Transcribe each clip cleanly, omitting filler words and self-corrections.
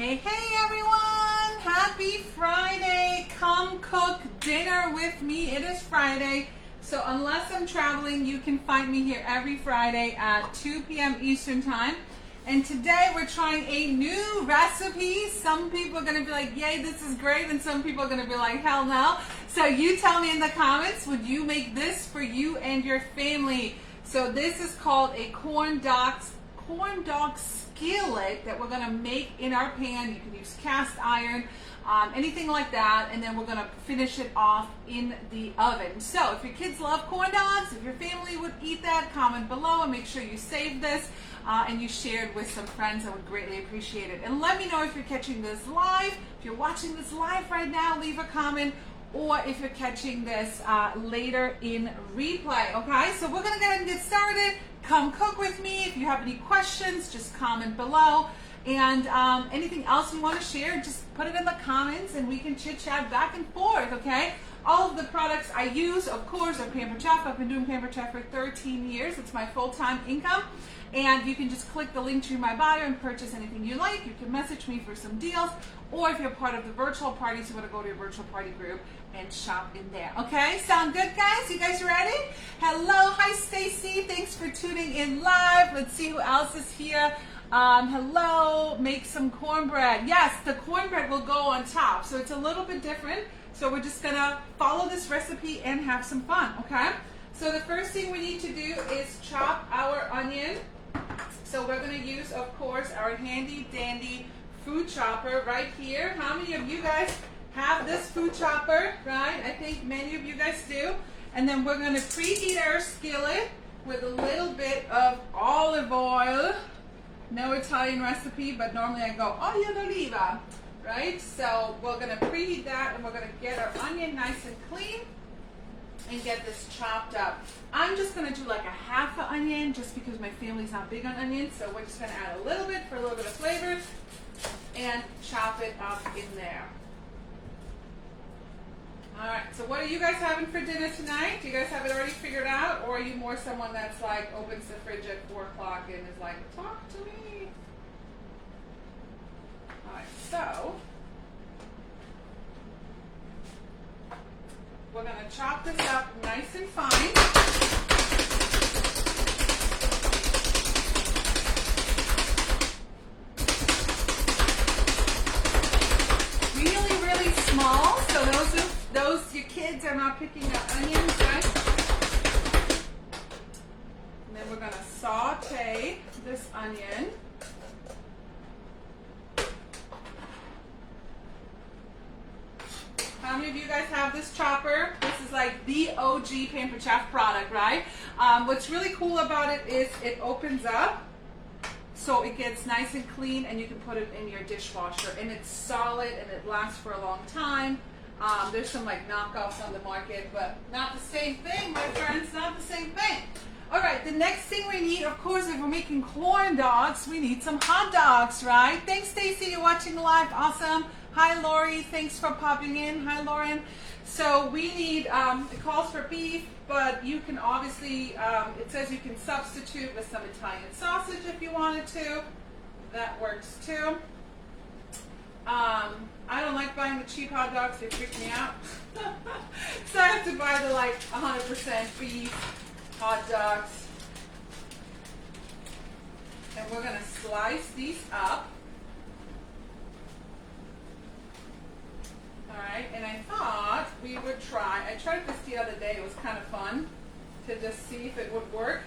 Hey, hey everyone! Happy Friday! Come cook dinner with me. It is Friday, so unless I'm traveling, you can find me here every Friday at 2 p.m. Eastern Time. And today we're trying a new recipe. Some people are going to be like, yay, this is great. And some people are going to be like, hell no. So you tell me in the comments, would you make this for you and your family? So this is called a corn dog skillet that we're going to make in our pan. You can use cast iron, anything like that, and then we're going to finish it off in the oven. So if your kids love corn dogs, if your family would eat that, comment below and make sure you save this and you share it with some friends. I would greatly appreciate it. And let me know if you're catching this live. If you're watching this live right now, leave a comment, or if you're catching this later in replay. Okay, so we're going to go ahead and get started. Come cook with me. If you have any questions, just comment below. And anything else you want to share, just put it in the comments and we can chit chat back and forth, okay? All of the products I use, of course, are Pampered Chef. I've been doing Pampered Chef for 13 years. It's my full-time income. And you can just click the link to my bio and purchase anything you like. You can message me for some deals. Or if you're part of the virtual parties, you want to go to your virtual party group and shop in there. Okay? Sound good, guys? You guys ready? Hello. Hi, Stacy. Thanks for tuning in live. Let's see who else is here. Hello. Make some cornbread. Yes, the cornbread will go on top. So it's a little bit different. So we're just going to follow this recipe and have some fun. Okay? So the first thing we need to do is chop our onion. So we're going to use, of course, our handy dandy food chopper right here. How many of you guys have this food chopper, right? I think many of you guys do. And then we're going to preheat our skillet with a little bit of olive oil. No Italian recipe, but normally I go olio d'oliva, right? So we're going to preheat that and we're going to get our onion nice and clean and get this chopped up. I'm just going to do like a half an onion just because my family's not big on onions. So we're just going to add a little bit for a little bit of flavor and chop it up in there. All right, so what are you guys having for dinner tonight? Do you guys have it already figured out, or are you more someone that's like opens the fridge at 4 o'clock and is like, talk to me? All right, so we're going to chop this up nice and fine. Really, really small, so those your kids are not picking up onions, right? And then we're going to saute this onion. How many of you guys have this chopper? This is like the OG Pampered Chef product, right? What's really cool about it is it opens up so it gets nice and clean and you can put it in your dishwasher. And it's solid and it lasts for a long time. There's some like knockoffs on the market, but not the same thing, my friends, not the same thing. All right, the next thing we need, of course, if we're making corn dogs, we need some hot dogs, right? Thanks, Stacy, you're watching live, awesome. Hi, Lori, thanks for popping in. Hi, Lauren. So we need, it calls for beef, but you can obviously, it says you can substitute with some Italian sausage if you wanted to. That works too. I don't like buying the cheap hot dogs, they freak me out. So I have to buy the like 100% beef hot dogs. And we're going to slice these up. Alright, and I thought we would try, I tried this the other day, it was kind of fun to just see if it would work.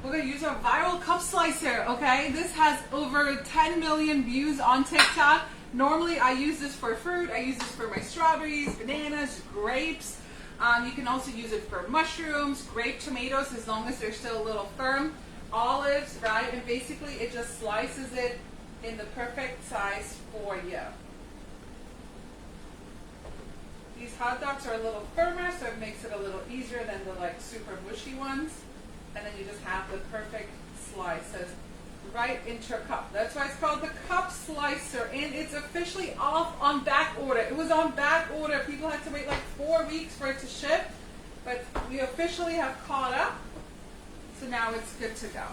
We're going to use our viral cup slicer, okay? This has over 10 million views on TikTok. Normally I use this for fruit, I use this for my strawberries, bananas, grapes. You can also use it for mushrooms, grape tomatoes, as long as they're still a little firm. Olives, right? And basically it just slices it in the perfect size for you. These hot dogs are a little firmer, so it makes it a little easier than the like super mushy ones. And then you just have the perfect slices right into a cup. That's why it's called the cup slicer. And it's officially off on back order. It was on back order. People had to wait like 4 weeks for it to ship. But we officially have caught up. So now it's good to go.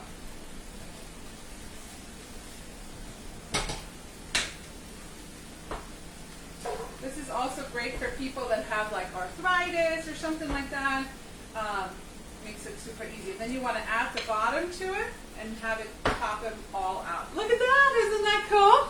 also great for people that have like arthritis or something like that. Makes it super easy. And then you want to add the bottom to it and have it pop them all out. Look at that, isn't that cool?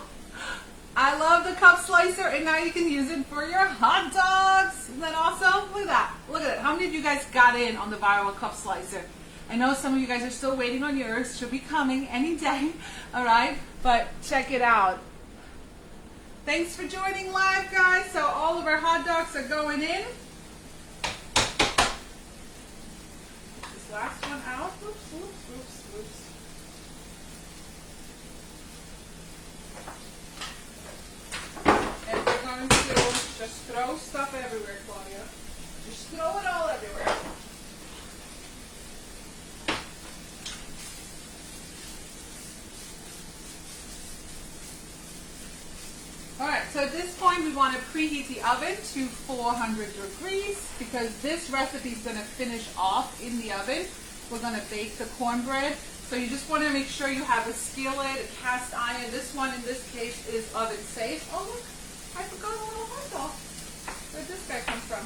I love the cup slicer, and now you can use it for your hot dogs. Isn't that awesome? Look at that. Look at it. How many of you guys got in on the viral cup slicer? I know some of you guys are still waiting on yours. Should be coming any day. All right? But check it out. Thanks for joining live, guys. So all of our hot dogs are going in. This last one out. Oops, oops, oops, oops. And we're going to just throw stuff everywhere, Claudia. Just throw it all everywhere. Alright, so at this point we want to preheat the oven to 400 degrees because this recipe is going to finish off in the oven. We're going to bake the cornbread. So you just want to make sure you have a skillet, a cast iron. This one in this case is oven safe. Oh look, I forgot a little hot dog. Where'd this guy come from?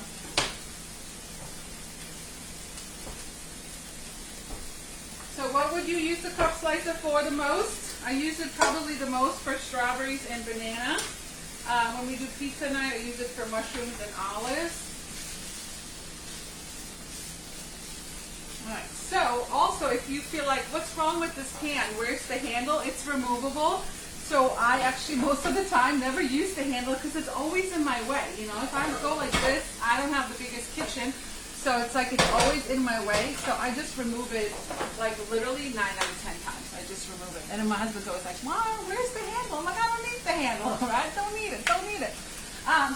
So what would you use the cup slicer for the most? I use it probably the most for strawberries and banana. When we do pizza night, I use it for mushrooms and olives. Alright, so also if you feel like, what's wrong with this pan? Where's the handle? It's removable. So I actually most of the time never use the handle because it's always in my way. You know, if I go like this, I don't have the biggest kitchen. So it's like it's always in my way. So I just remove it like literally 9 out of 10 times. I just remove it. And then my husband's always like, Mom, where's the handle? I'm like, I don't need the handle, right? Don't need it, don't need it.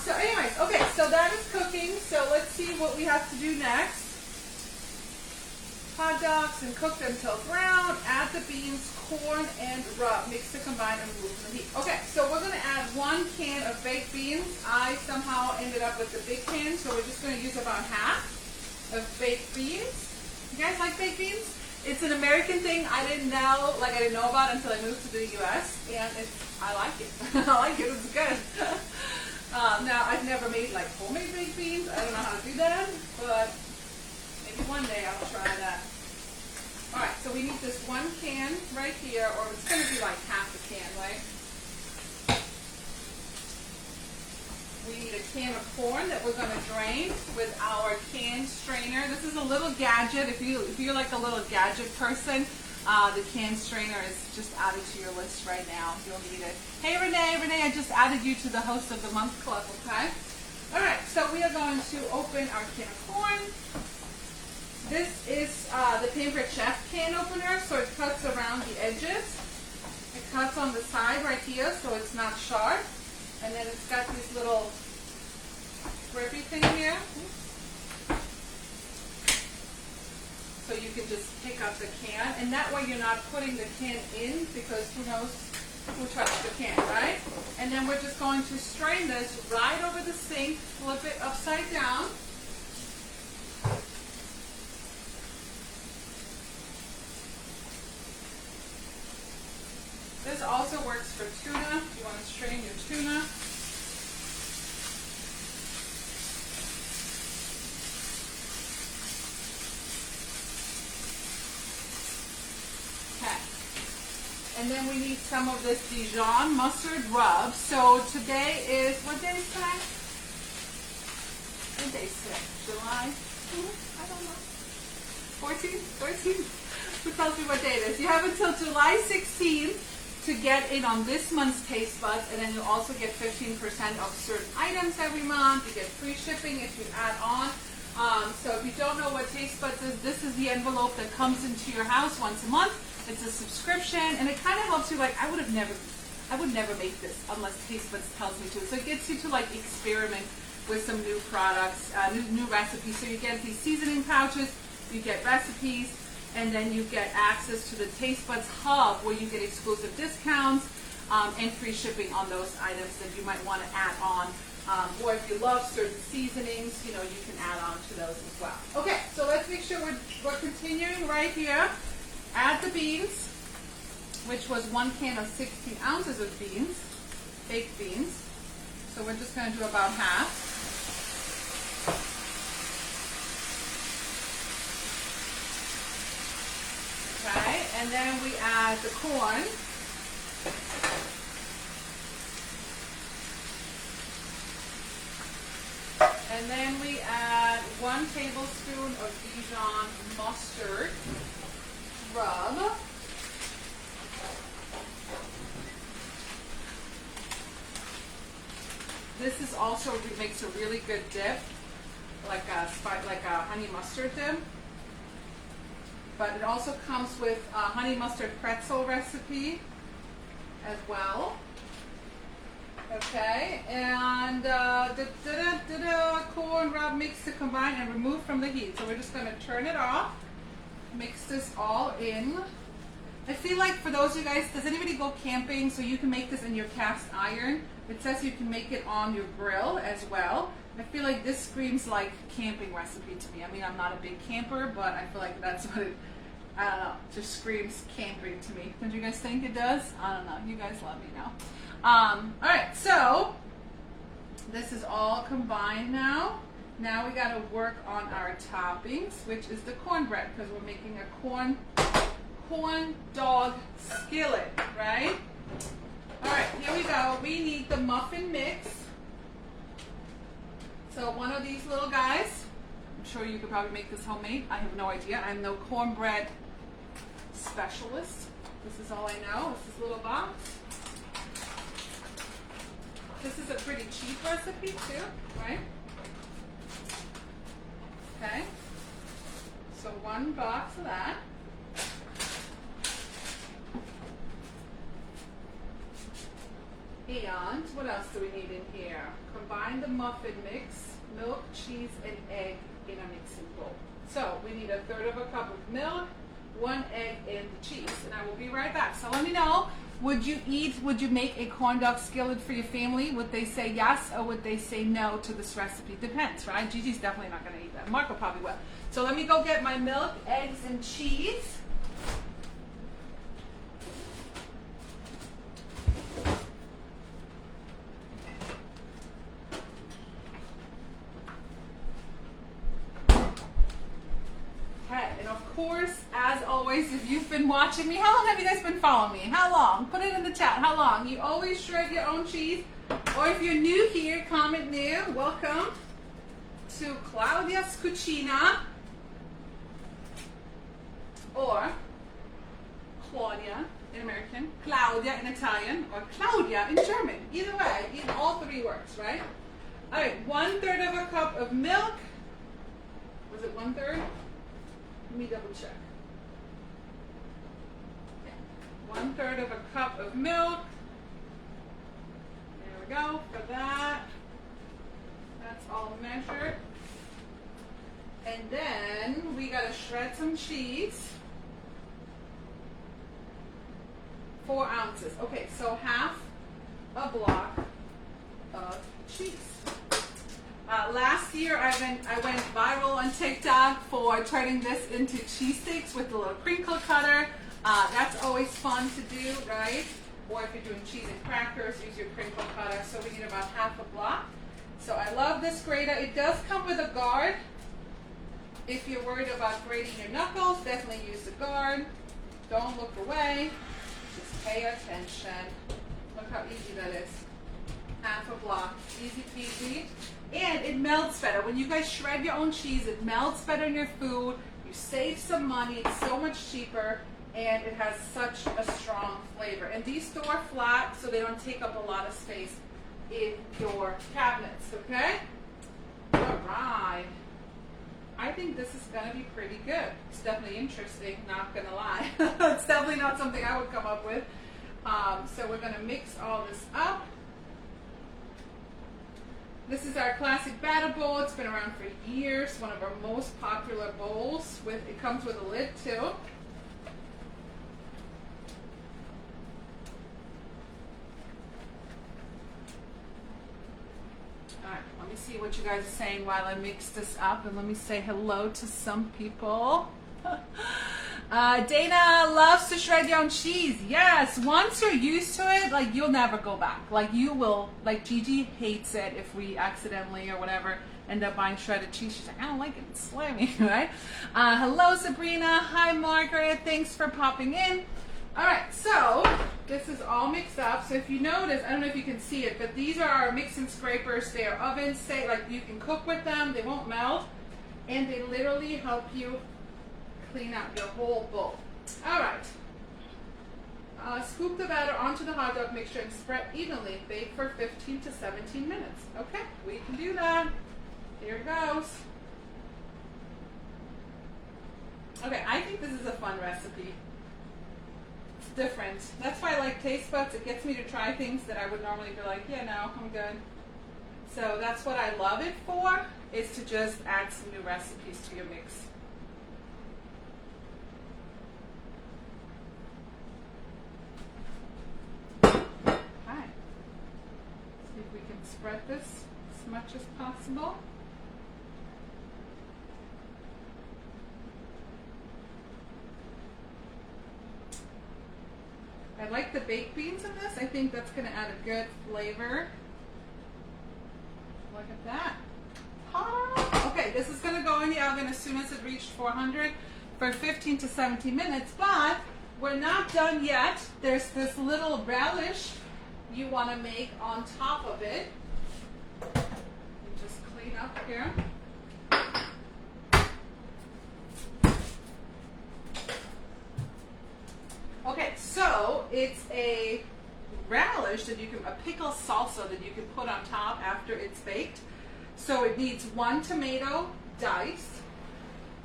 So anyways, okay, so that is cooking. So let's see what we have to do next. Hot dogs and cook them till brown. Add the beans, corn, and rub. Mix to combine and remove from the heat. Okay, so we're going to add 1 can of baked beans. I somehow ended up with the big can, so we're just going to use about half of baked beans. You guys like baked beans? It's an American thing I didn't know about until I moved to the US, and I like it. I like it, it's good. Now, I've never made like homemade baked beans. I don't know how to do that, but maybe one day I'll try that. Alright, so we need this 1 can right here, or it's going to be like half a can, right? We need a can of corn that we're going to drain with our can strainer. This is a little gadget. If you're like a little gadget person, the can strainer is just added to your list right now. You'll need it. Hey Renee, I just added you to the host of the month club, okay? Alright, so we are going to open our can of corn. This is the Favorite Chef can opener, so it cuts around the edges. It cuts on the side right here, so it's not sharp. And then it's got this little grippy thing here. So you can just pick up the can. And that way you're not putting the can in because who knows who touched the can, right? And then we're just going to strain this right over the sink, flip it upside down. This also works for tuna. If you want to strain your tuna. Okay. And then we need some of this Dijon mustard rub. So today is, what day is today? What day is today? July? I don't know. 14? Who tells me what day it is? You have until July 16th. To get in on this month's Taste Buds, and then you also get 15% off certain items every month. You get free shipping if you add on. So if you don't know what Taste Buds is, this is the envelope that comes into your house once a month. It's a subscription, and it kind of helps you. Like I would never make this unless Taste Buds tells me to. So it gets you to like experiment with some new products, new recipes. So you get these seasoning pouches, you get recipes. And then you get access to the Taste Buds Hub where you get exclusive discounts and free shipping on those items that you might want to add on. Or if you love certain seasonings, you know, you can add on to those as well. Okay, so let's make sure we're continuing right here. Add the beans, which was 1 can of 16 ounces of beans, baked beans. So we're just going to do about half. And then we add the corn. And then we add 1 tablespoon of Dijon mustard rub. This is also makes a really good dip, like a honey mustard dip. But it also comes with a honey mustard pretzel recipe as well. Okay, and corn rub mix to combine and remove from the heat. So we're just going to turn it off, mix this all in. I feel like for those of you guys, does anybody go camping? So you can make this in your cast iron. It says you can make it on your grill as well. I feel like this screams like camping recipe to me. I mean, I'm not a big camper, but I feel like that's what it, I don't know, just screams camping to me. Don't you guys think it does? I don't know. You guys let me know. All right, so this is all combined now. Now we got to work on our toppings, which is the cornbread, because we're making a corn dog skillet, right? All right, here we go. We need the muffin mix. So one of these little guys. I'm sure you could probably make this homemade. I have no idea. I'm no cornbread specialist. This is all I know. This is a little box. This is a pretty cheap recipe too, right? Okay. So 1 box of that. And what else do we need in here? Combine the muffin mix, milk, cheese, and egg in a mixing bowl. So we need 1/3 cup of milk, 1 egg, and the cheese. And I will be right back. So let me know, would you make a corn dog skillet for your family? Would they say yes, or would they say no to this recipe? Depends, right? Gigi's definitely not going to eat that. Marco probably will. So let me go get my milk, eggs, and cheese. Of course, as always, if you've been watching me, how long have you guys been following me? How long? Put it in the chat. How long? You always shred your own cheese. Or if you're new here, comment new. Welcome to Claudia's Cucina. Or Claudia in American, Claudia in Italian, or Claudia in German. Either way, all 3 works, right? All right, 1/3 cup of milk. Was it 1/3? Let me double check. 1/3 cup of milk. There we go for that. That's all measured. And then we gotta shred some cheese. 4 ounces. Okay, so half a block of cheese. Last year I went viral on TikTok for turning this into cheesesteaks with the little crinkle cutter. That's always fun to do, right? Or if you're doing cheese and crackers, use your crinkle cutter. So we need about half a block. So I love this grater. It does come with a guard. If you're worried about grating your knuckles, definitely use the guard. Don't look away. Just pay attention. Look how easy that is. Half a block. Easy peasy. And it melts better. When you guys shred your own cheese, it melts better in your food. You save some money. It's so much cheaper. And it has such a strong flavor. And these store flat, so they don't take up a lot of space in your cabinets, okay? All right. I think this is going to be pretty good. It's definitely interesting, not going to lie. It's definitely not something I would come up with. So we're going to mix all this up. This is our classic batter bowl. It's been around for years. One of our most popular bowls. It comes with a lid too. Alright, let me see what you guys are saying while I mix this up, and let me say hello to some people. Dana loves to shred your own cheese. Yes, once you're used to it, like, you'll never go back. Like, you will, like, Gigi hates it if we accidentally or whatever end up buying shredded cheese. She's like, I don't like it, it's slimy, right? Hello, Sabrina. Hi, Margaret. Thanks for popping in. All right, so this is all mixed up. So if you notice, I don't know if you can see it, but these are our mixing scrapers. They are oven safe, like you can cook with them. They won't melt, and they literally help you clean out your whole bowl. All right. Scoop the batter onto the hot dog mixture and spread evenly. Bake for 15 to 17 minutes. Okay, we can do that. Here it goes. Okay, I think this is a fun recipe. It's different. That's why I like Taste Buds. It gets me to try things that I would normally be like, yeah, no, I'm good. So that's what I love it for, is to just add some new recipes to your mix. Spread this as much as possible. I like the baked beans in this. I think that's going to add a good flavor. Look at that. Ah, okay, this is going to go in the oven as soon as it reached 400 for 15 to 17 minutes, but we're not done yet. There's this little relish you want to make on top of it. Just clean up here. Okay, so it's a relish that you can, a pickle salsa that you can put on top after it's baked. So it needs 1 tomato diced.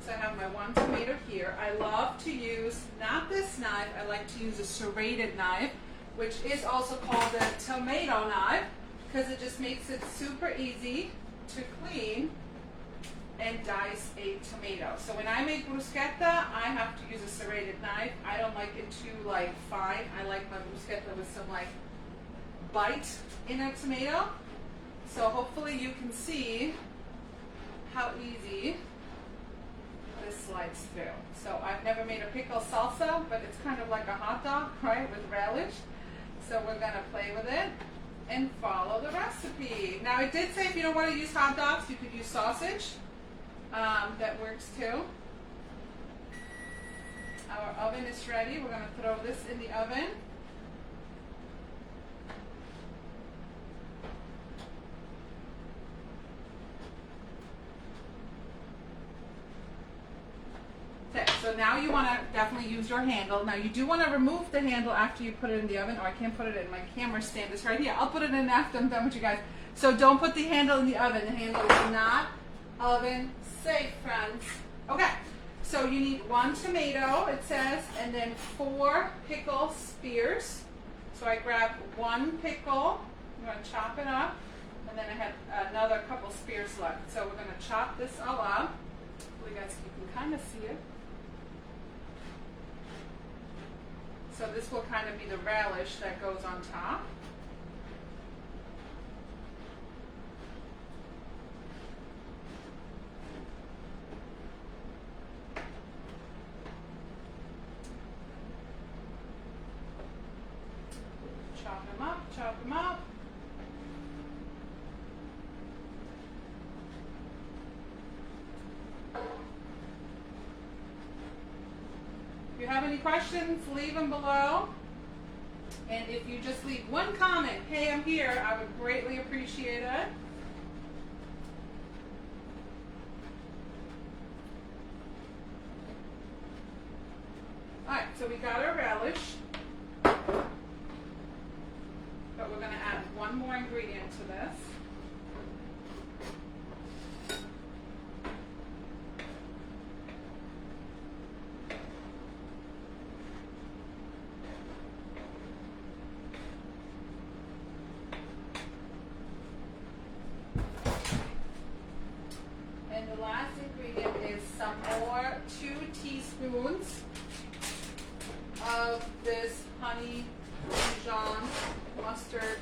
So I have my 1 tomato here. I love to use, not this knife, I like to use a serrated knife, which is also called a tomato knife, because it just makes it super easy to clean and dice a tomato. So when I make bruschetta, I have to use a serrated knife. I don't like it too fine. I like my bruschetta with some bite in a tomato. So hopefully you can see how easy this slides through. So I've never made a pickle salsa, but it's kind of like a hot dog, right, with relish. So we're going to play with it and follow the recipe. Now it did say if you don't want to use hot dogs, you could use sausage. That works too. Our oven is ready. We're going to throw this in the oven. Okay, so now you want to definitely use your handle. Now you do want to remove the handle after you put it in the oven, or I can't put it in. My camera stand is right here. I'll put it in after I'm done with you guys. So don't put the handle in the oven. The handle is not oven safe, friends. Okay, so you need 1 tomato, it says, and then 4 pickle spears. So I grabbed 1 pickle. I'm going to chop it up, and then I had another couple spears left. So we're going to chop this all up. So you guys can kind of see it. So this will kind of be the relish that goes on top. Chop them up, chop them up. If you have any questions, leave them below. And if you just leave 1 comment, hey, I'm here, I would greatly appreciate it. Alright, so we got our relish. But we're going to add 1 more ingredient to this. And the last ingredient is some more 2 teaspoons of this honey Dijon mustard.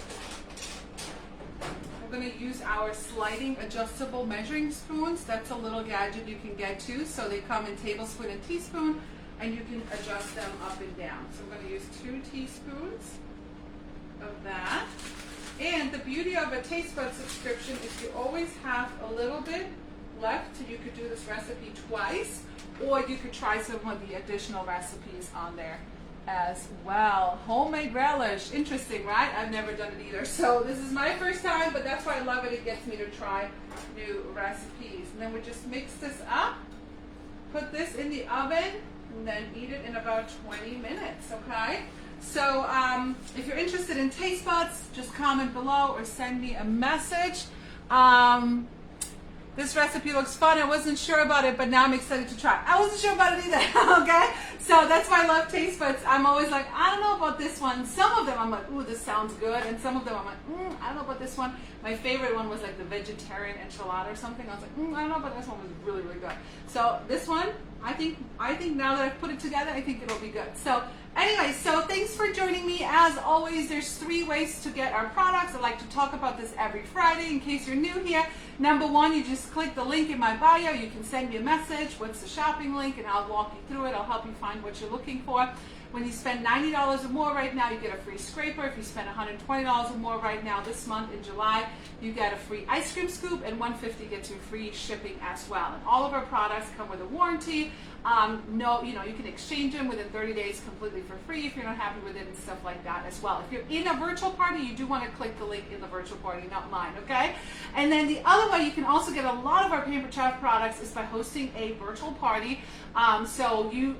We're going to use our sliding adjustable measuring spoons. That's a little gadget you can get too. So they come in tablespoon and teaspoon, and you can adjust them up and down. So I'm going to use 2 teaspoons of that. And the beauty of a taste bud subscription is you always have a little bit left. You could do this recipe twice, or you could try some of the additional recipes on there as well. Homemade relish, interesting, right? I've never done it either, so this is my first time, but that's why I love it. It gets me to try new recipes. And then we just mix this up, put this in the oven, and then eat it in about 20 minutes, okay? So if you're interested in taste buds, just comment below or send me a message. This recipe looks fun. I wasn't sure about it, but now I'm excited to try. I wasn't sure about it either, okay? So that's why I love taste buds. I'm always like, I don't know about this one. Some of them I'm like, ooh, this sounds good. And some of them I'm like, I don't know about this one. My favorite one was like the vegetarian enchilada or something. I was like, I don't know, but this one was really, really good. So this one, I think now that I've put it together, I think it'll be good. So anyway, so thanks for joining me. As always, there's 3 ways to get our products. I like to talk about this every Friday in case you're new here. Number 1, you just click the link in my bio. You can send me a message. What's the shopping link? And I'll walk you through it. I'll help you find what you're looking for. When you spend $90 or more right now, you get a free scraper. If you spend $120 or more right now this month in July, you get a free ice cream scoop, and $150 gets you free shipping as well. And all of our products come with a warranty. You can exchange them within 30 days completely for free if you're not happy with it and stuff like that as well. If you're in a virtual party, you do want to click the link in the virtual party, not mine, okay? And then the other way you can also get a lot of our Paper Chef products is by hosting a virtual party. So you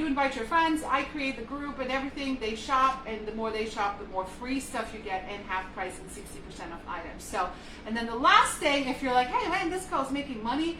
invite your friends, I create the group and everything, they shop, and the more they shop, the more free stuff you get, and half price and 60% off items. So, and then the last thing, if you're like, hey man, this girl's making money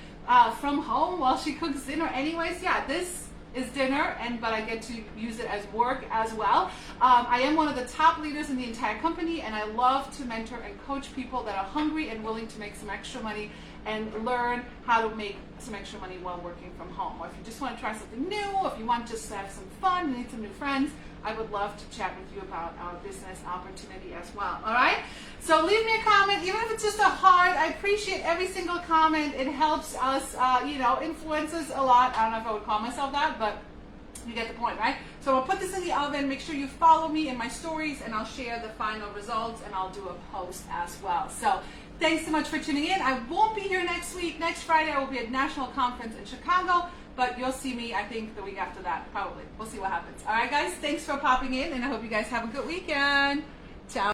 from home while she cooks dinner anyways, yeah, this is dinner, but I get to use it as work as well. I am one of the top leaders in the entire company, and I love to mentor and coach people that are hungry and willing to make some extra money and learn how to make some extra money while working from home. Or if you just want to try something new, if you want just to have some fun and need some new friends, I would love to chat with you about our business opportunity as well. All right? So leave me a comment, even if it's just a heart. I appreciate every single comment. It helps us, influences a lot. I don't know if I would call myself that, but you get the point, right? So I'll put this in the oven. Make sure you follow me in my stories, and I'll share the final results, and I'll do a post as well. So thanks so much for tuning in. I won't be here next week. Next Friday, I will be at National Conference in Chicago, but you'll see me, I think, the week after that, probably. We'll see what happens. All right, guys, thanks for popping in, and I hope you guys have a good weekend. Ciao.